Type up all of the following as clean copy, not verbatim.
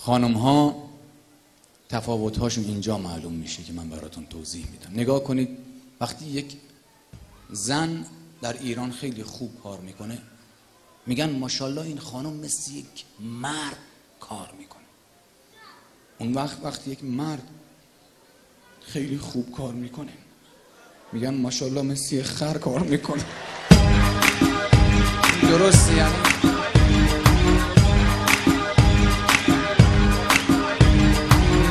خانم ها تفاوت هاشون اینجا معلوم میشه که من براتون توضیح میدم. نگاه کنید، وقتی یک زن در ایران خیلی خوب کار میکنه میگن ماشاءالله این خانم مثل یک مرد کار میکنه. اون وقتی یک مرد خیلی خوب کار میکنه میگن ماشاءالله مثل یک خر کار میکنه. درسته؟ یعنی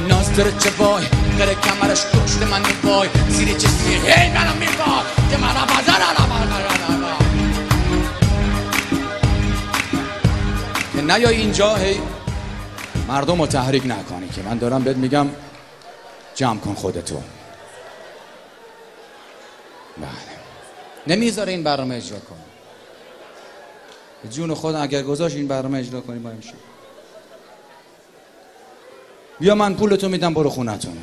ناز چه وای داره کمرش کشت من وای زیر چشمی هی منم میباد که منم بزن که نیای اینجا هی مردم رو تحریک نکنی که من دارم بهت میگم جمع کن خودتو. بله نمیذاره این برنامه اجرا کن. جون خود اگر گذاشت این برنامه اجرا کنی ما میشه. بیا من پولتو میدم برو خونتون.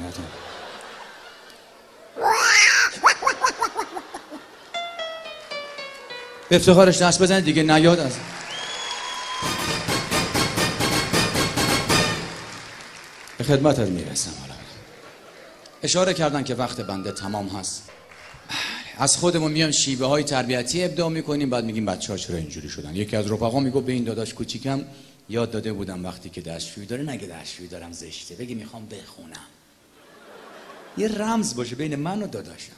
افتخارش دست بزنید دیگه نیاد از به خدمتت میرسم. حالا اشاره کردن که وقت بنده تمام هست. از خودمون میام شیوه های تربیتی ابداع میکنیم، بعد میگیم بچه‌ها چرا اینجوری شدن. یکی از رفقا میگه به این داداش کوچیکم یاد داده بودم وقتی که دستشویی داره نگه دستشویی دارم زشته، بگی میخوام بخونم. یه رمز باشه بین من و داداشم.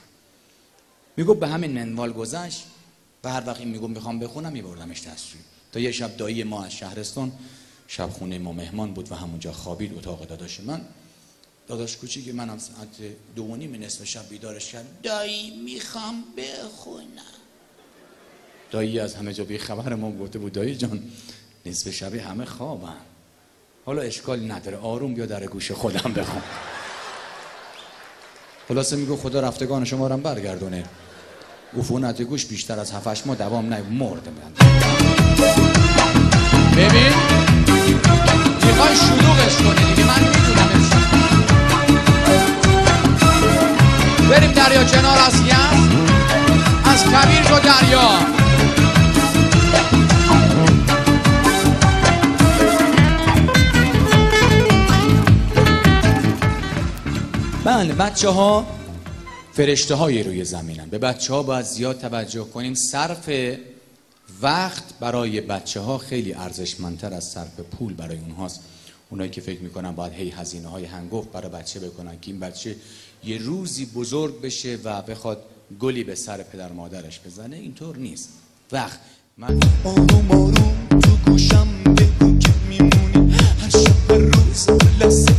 میگه به همین منوال گذشت و هر وقت این میگه میخوام بخونم میبردمش دستشویی. تا یه شب دایی ما از شهرستان شب خونه ما مهمان بود و همونجا خوابید اتاق داداش من. داداش کوچیک منم ساعت 2:30 نصف شب بیدارش کرد، دایی میخوام بخونم. دایی از همه جا بی خبر ما گفته بود دایی جان نصف شبی همه خوابن، حالا اشکالی نداره آروم بیا در گوش خودم بخون. خلاصه میگه خدا رفتگان شما رو برگردونه. عفونت گوش بیشتر از 7-8 ماه دوام نه مرده من. ببین میخوای شلوغش کنی دیگه، من میدونم. بریم دریا کنار از یزد، از کویر تا دریا. بله بچه ها فرشته های روی زمینن. به بچه ها باید زیاد توجه کنیم. صرف وقت برای بچه ها خیلی ارزشمندتر از صرف پول برای اونهاست. اونایی که فکر میکنن باید هی هزینه های هنگفت برای بچه بکنن که این بچه یه روزی بزرگ بشه و بخواد گلی به سر پدر مادرش بزنه، اینطور نیست. وقت من آروم آروم تو گوشم بگو که میمونی، هر شب روز لحظه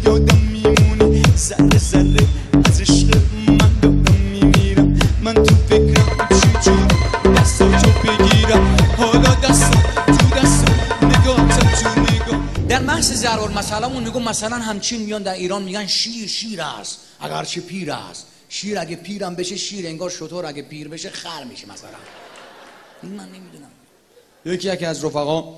یادم میمونی، ذره ذره از عشق من دارم میمیرم. من تو فکرم چجور دستاتو بگیرم، حالا دستم تو دستم نگاهتم تو نگاه. در محض ضرب المثلمون میگم مثلا همچین میان در ایران میگن شیر است اگرچه پیر است. شیر اگه پیرم بشه شیر، انگار شتر اگه پیر بشه خر میشه مثلا. این من نمیدونم. یکی از رفقا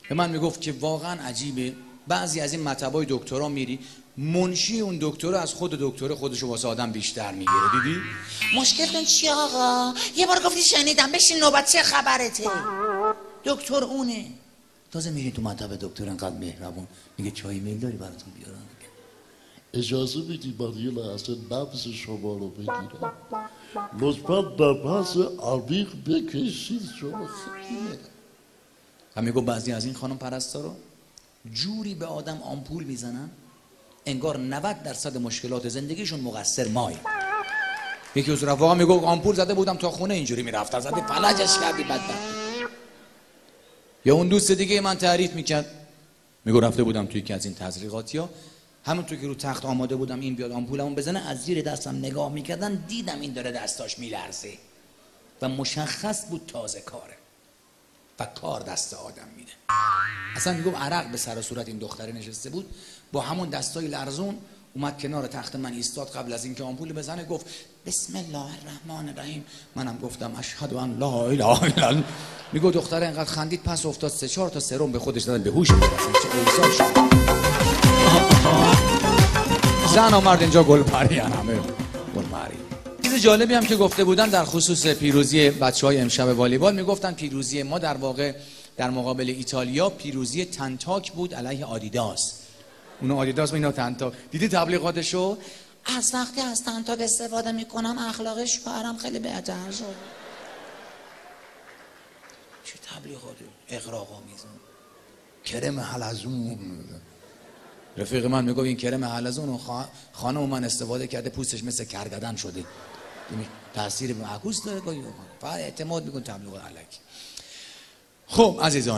به من میگفت که واقعا عجیبه بعضی از این مطبای دکترا میری منشی اون دکتر از خود دکتر خودشو واسه آدم بیشتر میگیره. دیدی؟ مشکلتون چیه آقا؟ یه بار گفتی شنیدم بشین نوبت چه خبرته؟ دکتر اونه. تازه میری تو مطب دکتر انقدر مهربون میگه چای میل داری براتون بیارم. اجازه میدی من یه لحظه نبض شما رو بگیرم؟ لطفا نفس عمیق بکشید شما خیلی. و میگو بعضی از این خانم پرستارا جوری به آدم آمپول میزنن انگار 90% مشکلات زندگیشون مقصر مایی. یکی از رفقا میگو آمپول زده بودم تا خونه اینجوری میرفتم، زده فلجش کردی بدبخت. یا اون دوست دیگه من تعریف میکرد میگو رفته بودم توی یکی از این تزریقاتیا، همونطور که رو تخت آماده بودم این بیاد آمپولمو بزنه، از زیر دستم نگاه میکردن دیدم این داره دستاش میلرزه و مشخص بود تازه کاره و کار دست آدم میده. اصلا میگم عرق به سر و صورت این دختره نشسته بود، با همون دستای لرزون اومد کنار تخت من ایستاد. قبل از اینکه آمپول بزنه گفت بسم الله الرحمن الرحیم. منم گفتم اشهد ان لا اله الا الله. میگه دختره انقدر خندید پس افتاد 3-4 تا سرم به خودش دادن به هوش برسه. چه اوضاع شد. زن و مرد اینجا گلپری همه گلپری. چیز جالبی هم که گفته بودن در خصوص پیروزی بچهای امشب والیبال، میگفتن پیروزی ما در واقع در مقابل ایتالیا پیروزی تنتاک بود علیه آدیداس. اونو آدیداس و اینا تنتاک. دیدی تبلیغاتشو؟ از وقتی از تنتاک استفاده میکنم اخلاق شوهرم خیلی بهتر شد. چه تبلیغاتی اغراق‌آمیز. کرم حلزون. رفیق من میگه این کرم حلزون خانم من استفاده کرده پوستش مثل کرگدن شده. تاثیر معکوس داره گاهی فقط اعتماد میکن تبلیغات الکی. خب عزیزان